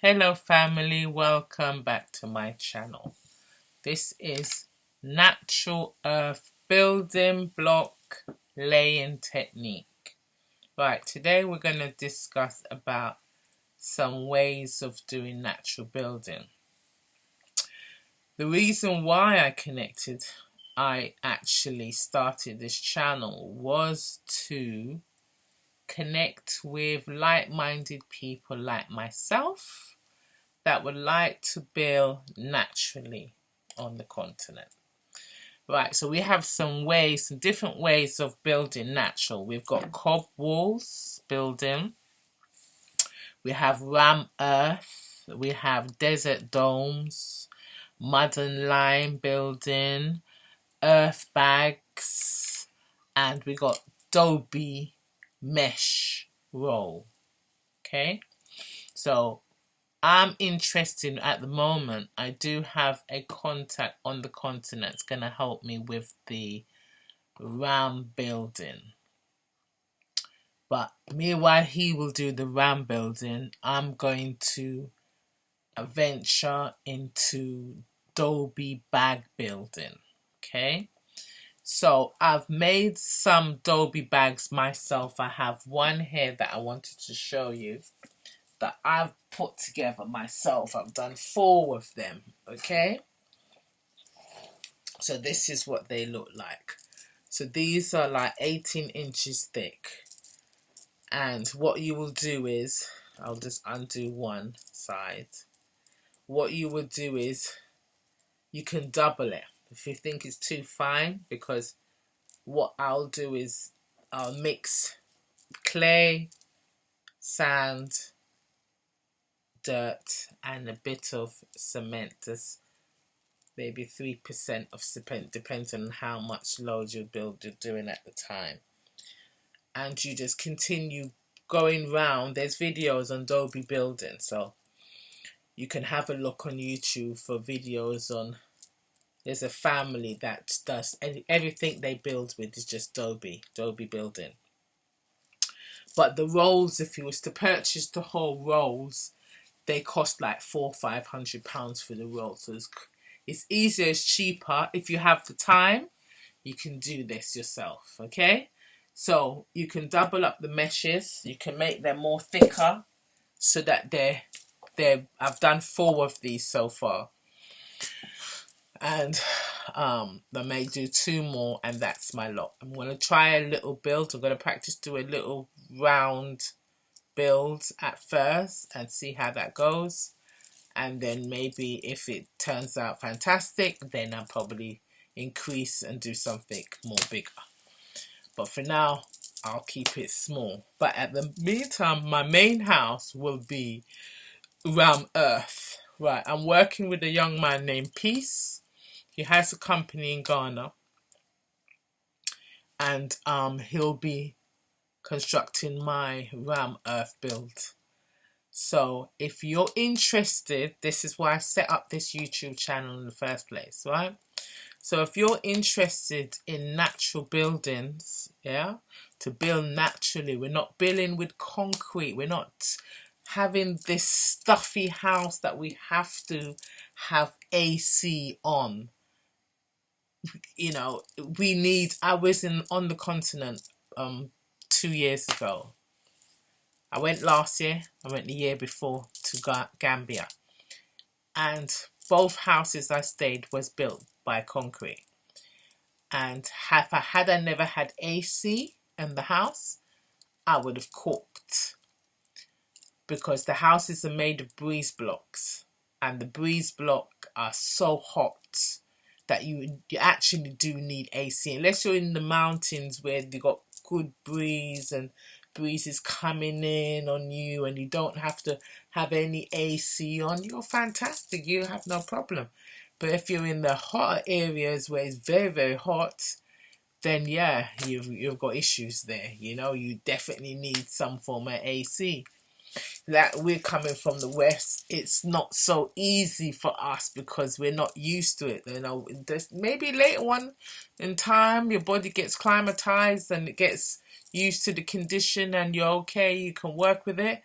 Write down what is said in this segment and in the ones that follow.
Hello family, welcome back to my channel. This is Natural Earth Building Block Laying Technique. Right, today we're going to discuss about some ways of doing natural building. The reason why I actually started this channel was to connect with like-minded people like myself that would like to build naturally on the continent. Right, so we have some different ways of building natural. We've got cob walls building, we have ram earth, we have desert domes, mud and lime building, earth bags, and we got Adobe mesh roll. Okay, so I'm interested at the moment. I do have a contact on the continent that's going to help me with the ram building. But meanwhile he will do the ram building, I'm going to venture into Adobe bag building. Okay, so I've made some Adobe bags myself. I have one here that I wanted to show you that I've put together myself. I've done 4 of them, okay? So this is what they look like. So these are like 18 inches thick. And what you will do is, I'll just undo one side. What you will do is, you can double it if you think it's too fine, because what I'll do is, I'll mix clay, sand, dirt and a bit of cement, just maybe 3% of cement, depends on how much load you're doing at the time. And you just continue going round. There's videos on Adobe building, so you can have a look on YouTube for videos on. There's a family that does everything they build with is just Adobe building. But the rolls, if you was to purchase the whole rolls, they cost like £400-500 for the roll. So it's easier, it's cheaper. If you have the time, you can do this yourself, okay? So you can double up the meshes. You can make them more thicker so that I've done 4 of these so far. And I may do 2 more, and that's my lot. I'm going to try a little build. I'm going to practice do a little round build at first and see how that goes, and then maybe if it turns out fantastic, then I'll probably increase and do something more bigger. But for now, I'll keep it small. But at the meantime, my main house will be ram earth. Right, I'm working with a young man named Peace. He has a company in Ghana, and he'll be constructing my ram earth build. So if you're interested, this is why I set up this YouTube channel in the first place, right? So if you're interested in natural buildings, yeah, to build naturally, we're not building with concrete, we're not having this stuffy house that we have to have AC on. You know, I was on the continent 2 years ago. I went last year, I went the year before to Gambia. And both houses I stayed was built by concrete. And had I never had AC in the house, I would have cooked. Because the houses are made of breeze blocks. And the breeze block are so hot that you actually do need AC. Unless you're in the mountains where you got good breeze and breeze is coming in on you and you don't have to have any AC on, you're fantastic, you have no problem. But if you're in the hotter areas where it's very, very hot, then yeah, you've got issues there. You know, you definitely need some form of AC. That we're coming from the west, it's not so easy for us because we're not used to it. You know, maybe later on in time your body gets climatized and it gets used to the condition and you're okay, you can work with it.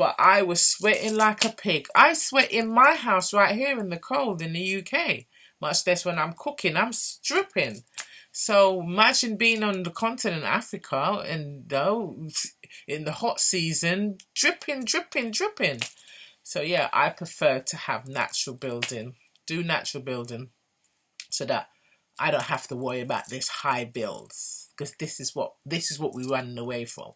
but I was sweating like a pig. I sweat in my house right here in the cold in the UK. Much less when I'm cooking. I'm dripping. So imagine being on the continent Africa and in the hot season, dripping, dripping, dripping. So yeah, I prefer to have natural building. Do natural building so that I don't have to worry about this high bills, because this is what we're running away from.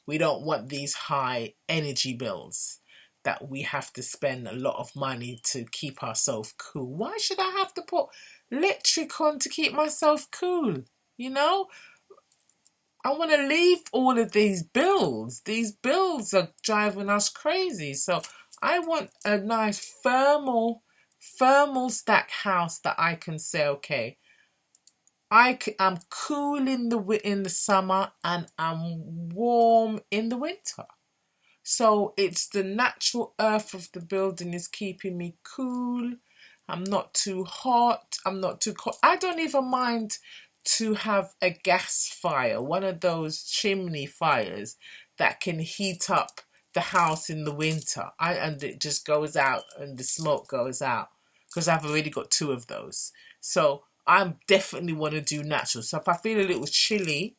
We don't want these high energy bills that we have to spend a lot of money to keep ourselves cool. Why should I have to put electric on to keep myself cool? You know, I want to leave all of these bills. These bills are driving us crazy. So I want a nice thermal stack house that I can say, okay, I'm cool in the summer and I'm warm in the winter. So it's the natural earth of the building is keeping me cool. I'm not too hot. I'm not too cold. I don't even mind to have a gas fire, one of those chimney fires that can heat up the house in the winter. And it just goes out and the smoke goes out, because I've already got 2 of those. So I definitely want to do natural. So if I feel a little chilly,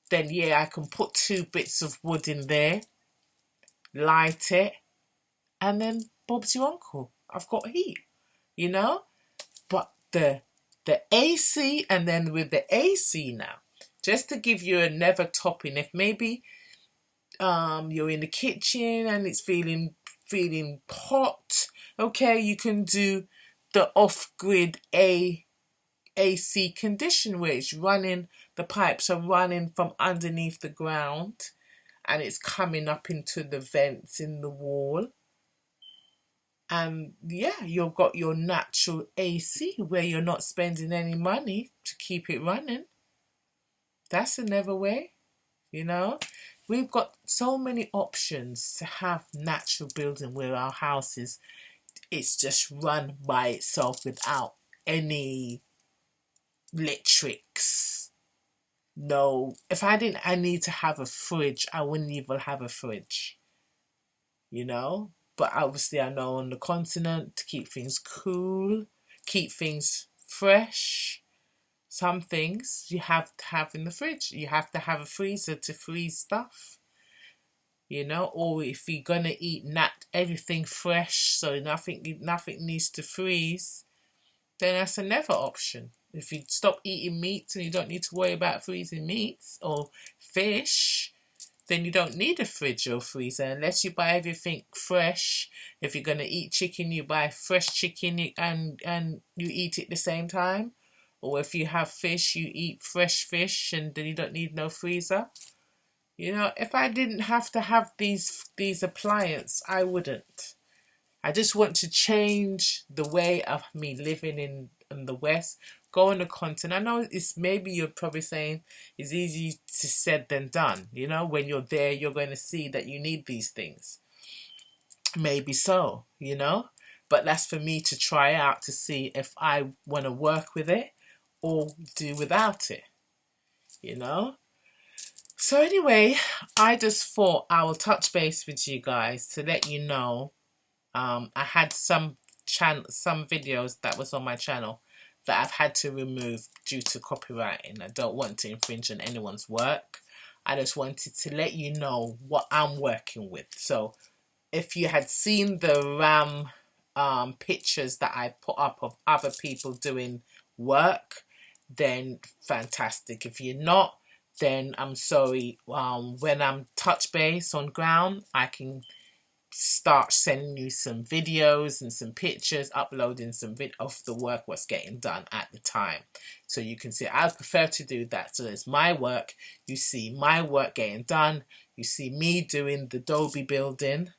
then yeah, I can put 2 bits of wood in there, light it, and then Bob's your uncle. I've got heat, you know? But the AC, and then with the AC now, just to give you another topping, if maybe you're in the kitchen and it's feeling hot, okay, you can do the off-grid AC condition, where it's running, the pipes are running from underneath the ground and it's coming up into the vents in the wall. And yeah, you've got your natural AC where you're not spending any money to keep it running. That's another way, you know. We've got so many options to have natural building where our houses, it's just run by itself without any electrics. No, if I need to have a fridge, I wouldn't even have a fridge, you know. But obviously I know on the continent, to keep things cool, keep things fresh, some things you have to have in the fridge. You have to have a freezer to freeze stuff, you know. Or if you're gonna eat everything fresh, so nothing needs to freeze, then that's another option. If you stop eating meat and you don't need to worry about freezing meats or fish, then you don't need a fridge or freezer unless you buy everything fresh. If you're gonna eat chicken, you buy fresh chicken and you eat it at the same time. Or if you have fish, you eat fresh fish and then you don't need no freezer. You know, if I didn't have to have these appliances, I wouldn't. I just want to change the way of me living in the West. Go on the continent. I know it's, maybe you're probably saying it's easy to said than done. You know, when you're there, you're going to see that you need these things. Maybe so, you know. But that's for me to try out to see if I want to work with it or do without it, you know. So anyway, I just thought I will touch base with you guys to let you know. I had some videos that was on my channel that I've had to remove due to copywriting. I don't want to infringe on anyone's work. I just wanted to let you know what I'm working with. So if you had seen the RAM pictures that I put up of other people doing work, then fantastic. If you're not, then I'm sorry. When I'm touch base on ground, I can start sending you some videos and some pictures, uploading some of the work what's getting done at the time, so you can see. I prefer to do that, so it's my work, you see my work getting done, you see me doing the Dolby building,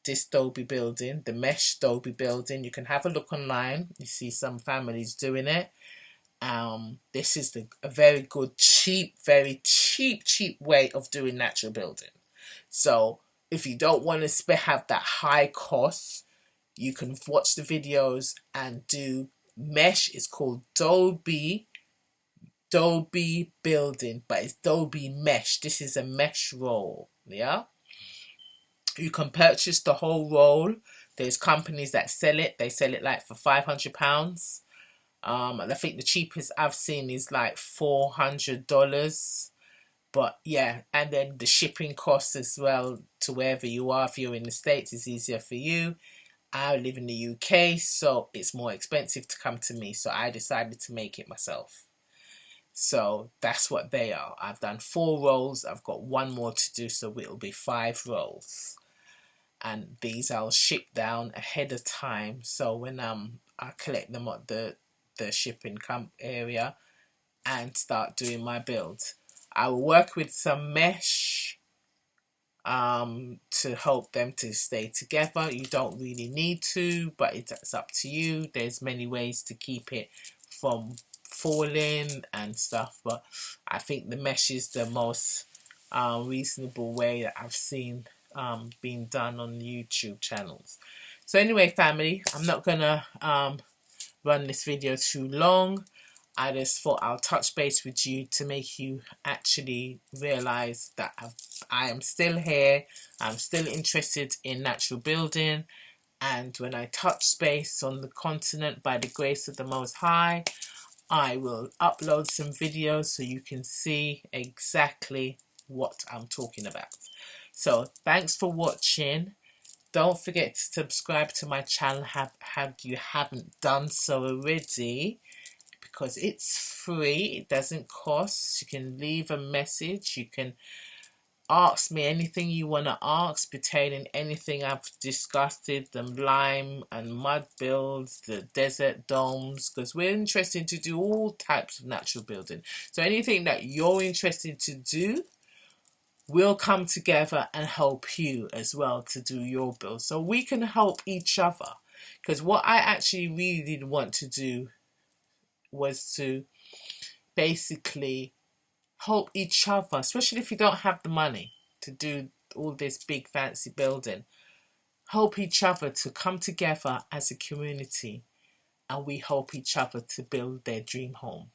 this Dolby building, the mesh Dolby building. You can have a look online, you see some families doing it. This is a very good very cheap way of doing natural building. So if you don't want to have that high cost, you can watch the videos and do mesh. It's called Dolby building, but it's Dolby mesh. This is a mesh roll, yeah. You can purchase the whole roll. There's companies that sell it. They sell it like for £500. And I think the cheapest I've seen is like $400. But yeah, and then the shipping costs as well to wherever you are. If you're in the States, it's easier for you. I live in the UK, so it's more expensive to come to me. So I decided to make it myself. So that's what they are. I've done 4 rolls. I've got 1 more to do, so it'll be 5 rolls. And these I'll ship down ahead of time. So when I collect them at the shipping area and start doing my builds, I will work with some mesh to help them to stay together. You don't really need to, but it's up to you. There's many ways to keep it from falling and stuff, but I think the mesh is the most reasonable way that I've seen being done on YouTube channels. So anyway, family, I'm not gonna run this video too long. I just thought I'll touch base with you to make you actually realize that I am still here. I'm still interested in natural building, and when I touch space on the continent by the grace of the Most High, I will upload some videos so you can see exactly what I'm talking about. So thanks for watching. Don't forget to subscribe to my channel if you haven't done so already, because it's free. It doesn't cost. You can leave a message. You can ask me anything you want to ask pertaining anything I've discussed, the lime and mud builds, the desert domes, because we're interested to do all types of natural building. So anything that you're interested to do, we'll come together and help you as well to do your build, so we can help each other. Because what I actually really did want to do was to basically help each other, especially if you don't have the money to do all this big fancy building. Help each other to come together as a community, and we help each other to build their dream home,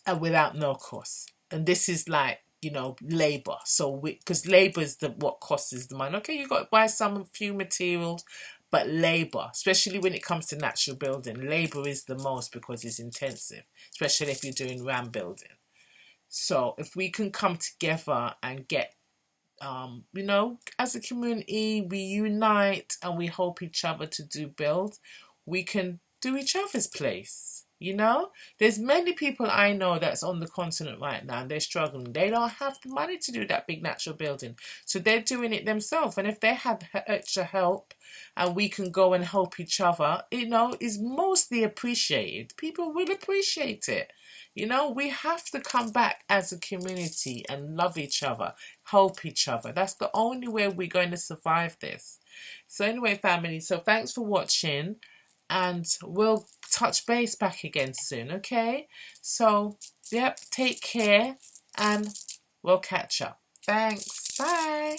and without no cost. And this is like, you know, labor. So because labor is what costs the money. Okay, you got to buy some few materials, but labor, especially when it comes to natural building, labor is the most, because it's intensive, especially if you're doing ram building. So if we can come together and get, you know, as a community, we unite and we help each other to build, we can do each other's place. You know, there's many people I know that's on the continent right now and they're struggling. They don't have the money to do that big natural building, so they're doing it themselves. And if they have extra help and we can go and help each other, you know, is mostly appreciated. People will appreciate it. You know, we have to come back as a community and love each other, help each other. That's the only way we're going to survive this. So anyway, family, so thanks for watching, and we'll touch base back again soon, okay? So, yep, take care, and we'll catch up. Thanks. Bye.